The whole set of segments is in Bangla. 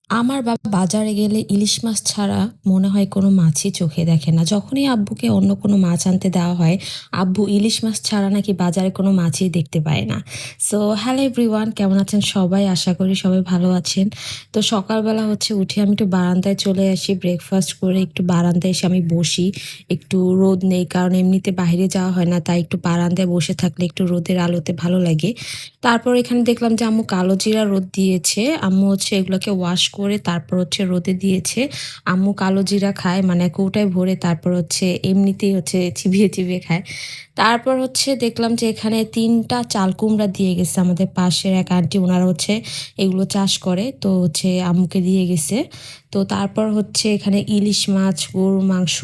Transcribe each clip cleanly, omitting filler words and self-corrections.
আমার বাবা বাজারে গেলে ইলিশ মাছ ছাড়া মনে হয় কোনো মাছই চোখে দেখে না। যখনই আব্বুকে অন্য কোনো মাছ আনতে দেওয়া হয়, আব্বু ইলিশ মাছ ছাড়া নাকি বাজারে কোনো মাছই দেখতে পায় না। সো হ্যালো এভরিওয়ান, কেমন আছেন সবাই? আশা করি সবাই ভালো আছেন। তো সকালবেলা হচ্ছে উঠে আমি একটু বারান্দায় চলে আসি, ব্রেকফাস্ট করে একটু বারান্দায় এসে আমি বসি। একটু রোদ নেই, কারণ এমনিতে বাইরে যাওয়া হয় না, তাই একটু বারান্দায় বসে থাকলে একটু রোদের আলোতে ভালো লাগে। তারপর এখানে দেখলাম যে আম্মু কালো জিরা রোদ দিয়েছে। আম্মু হচ্ছে এগুলোকে ওয়াশ করে তারপর হচ্ছে রোদে দিয়েছে। আম্মু কালো জিরা খায়, মানে কৌটায় ভরে তারপর হচ্ছে এমনিতেই হচ্ছে চিবিয়ে, চিবিয়ে খায়। তারপর হচ্ছে দেখলাম যে এখানে ৩ টা চাল কুমড়া দিয়ে গেছে আমাদের পাশের এক আন্টি, উনারা হচ্ছে এগুলো চাষ করে। তো হচ্ছে আম্মুকে দিয়ে গেছে। তো তারপর হচ্ছে এখানে ইলিশ মাছ, গরুর মাংস,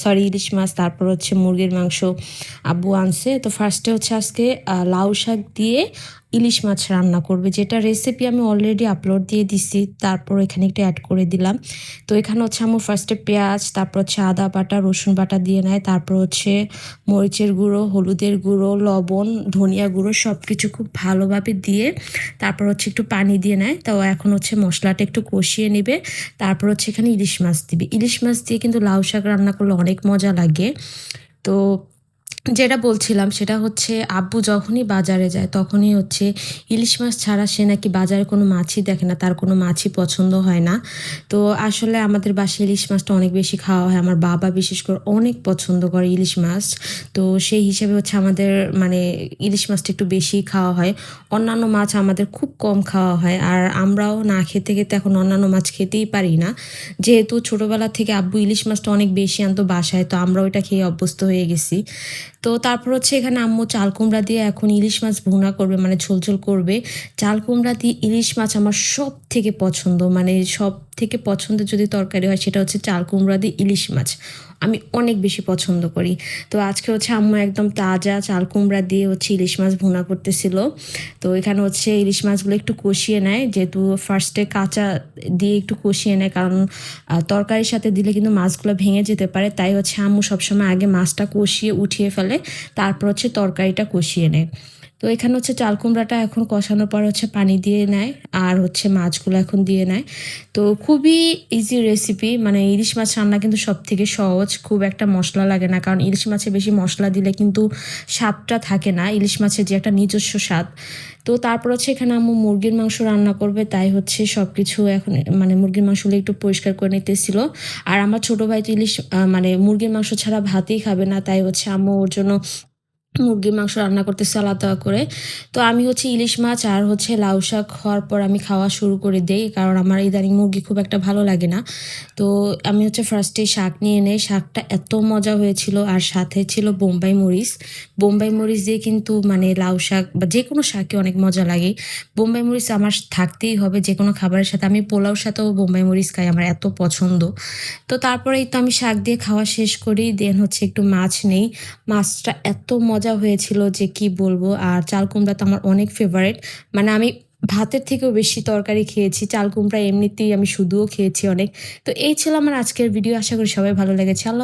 সরি ইলিশ মাছ, তারপর হচ্ছে মুরগির মাংস আব্বু আনছে। তো ফার্স্টে হচ্ছে আজকে লাউ শাক দিয়ে ইলিশ মাছ রান্না করবে, যেটা রেসিপি আমি অলরেডি আপলোড দিয়ে দিছি। তারপর এখানে একটু অ্যাড করে দিলাম। তো এখানে হচ্ছে আম্মু ফার্স্টে পেঁয়াজ, তারপর হচ্ছে আদা বাটা, রসুন বাটা দিয়ে নেয়। তারপর হচ্ছে মরিচের গুঁড়ো, হলুদের গুঁড়ো, লবণ, ধনিয়া গুঁড়ো সব কিছু খুব ভালোভাবে দিয়ে তারপর হচ্ছে একটু পানি দিয়ে নেয়। তো এখন হচ্ছে মশলাটা একটু কষিয়ে নেবে। তারপর হচ্ছে এখানে ইলিশ মাছ দিবে। ইলিশ মাছ দিয়ে কিন্তু লাউ শাক রান্না করলে অনেক মজা লাগে। তো যেটা বলছিলাম সেটা হচ্ছে আব্বু যখনই বাজারে যায় তখনই হচ্ছে ইলিশ মাছ ছাড়া সে নাকি বাজারে কোনো মাছই দেখে না, তার কোনো মাছই পছন্দ হয় না। তো আসলে আমাদের বাসায় ইলিশ মাছটা অনেক বেশি খাওয়া হয়, আমার বাবা বিশেষ করে অনেক পছন্দ করে ইলিশ মাছ। তো সেই হিসেবে হচ্ছে আমাদের মানে ইলিশ মাছটা একটু বেশিই খাওয়া হয়। অন্যান্য মাছ আমাদের খুব কম খাওয়া হয়, আর আমরাও না খেতে খেতে এখন অন্যান্য মাছ খেতেই পারি না। যেহেতু ছোটোবেলা থেকে আব্বু ইলিশ মাছটা অনেক বেশি আনতো বাসায়, তো আমরা ওইটা খেয়ে অভ্যস্ত হয়ে গেছি। তো তারপর হচ্ছে এখানে আম্মু চাল কুমড়া দিয়ে এখন ইলিশ মাছ ভুনা করবে, মানে ঝোল ঝোল করবে। চাল কুমড়া দিয়ে ইলিশ মাছ আমার সব থেকে পছন্দ, মানে সব থেকে পছন্দের যদি তরকারি হয় সেটা হচ্ছে চাল কুমড়া দিয়ে ইলিশ মাছ। আমি অনেক বেশি পছন্দ করি। তো আজকে হচ্ছে আম্মু একদম তাজা চাল কুমড়া দিয়ে হচ্ছে ইলিশ মাছ ভুনা করতেছিল। তো এখানে হচ্ছে ইলিশ মাছগুলো একটু কষিয়ে নেয়, যেহেতু ফার্স্টে কাঁচা দিয়ে একটু কষিয়ে নেয়, কারণ তরকারির সাথে দিলে কিন্তু মাছগুলো ভেঙে যেতে পারে। তাই হচ্ছে আম্মু সবসময় আগে মাছটা কষিয়ে উঠিয়ে ফেলে, তারপর হচ্ছে তরকারিটা কষিয়ে নেয়। তো এখানে হচ্ছে চাল কুমড়াটা এখন কষানোর পর হচ্ছে পানি দিয়ে নেয়, আর হচ্ছে মাছগুলো এখন দিয়ে নেয়। তো খুবই ইজি রেসিপি, মানে ইলিশ মাছ রান্না কিন্তু সব থেকে সহজ, খুব একটা মশলা লাগে না, কারণ ইলিশ মাছে বেশি মশলা দিলে কিন্তু স্বাদটা থাকে না, ইলিশ মাছের যে একটা নিজস্ব স্বাদ। তো তারপর হচ্ছে এখানে আম্মু মুরগির মাংস রান্না করবে, তাই হচ্ছে সব কিছু এখন মানে মুরগির মাংসগুলো একটু পরিষ্কার করে নিতেছিল। আর আমার ছোটো ভাই তো ইলিশ মানে মুরগির মাংস ছাড়া ভাতই খাবে না, তাই হচ্ছে আম্মু ওর জন্য মুরগির মাংস রান্না করতেছে আলাদা করে। তো আমি হচ্ছে ইলিশ মাছ আর হচ্ছে লাউ শাক হওয়ার পর আমি খাওয়া শুরু করে দেই, কারণ আমার ইদানিং মুরগি খুব একটা ভালো লাগে না। তো আমি হচ্ছে ফার্স্টে শাক নিয়ে নেই, শাকটা এত মজা হয়েছিল, আর সাথে ছিল বোম্বাই মরিচ। বোম্বাই মরিচ দিয়ে কিন্তু মানে লাউ শাক বা যে কোনো শাকই অনেক মজা লাগে। বোম্বাই মরিচ আমার থাকতেই হবে যে কোনো খাবারের সাথে, আমি পোলাওর সাথেও বোম্বাই মরিচ খাই, আমার এত পছন্দ। তো তারপরেই তো আমি শাক দিয়ে খাওয়া শেষ করি, দেন হচ্ছে একটু মাছ নেই। মাছটা এত মজা হয়েছিল যে কি বলবো। আর চাল কুমড়া তো আমার অনেক ফেভারিট, মানে আমি ভাতের থেকেও বেশি তরকারি খেয়েছি চাল কুমড়া, এমনিতেই আমি শুধুও খেয়েছি অনেক। তো এই ছিল আমার আজকের ভিডিও, আশা করি সবাই ভালো লেগেছে। আল্লাহ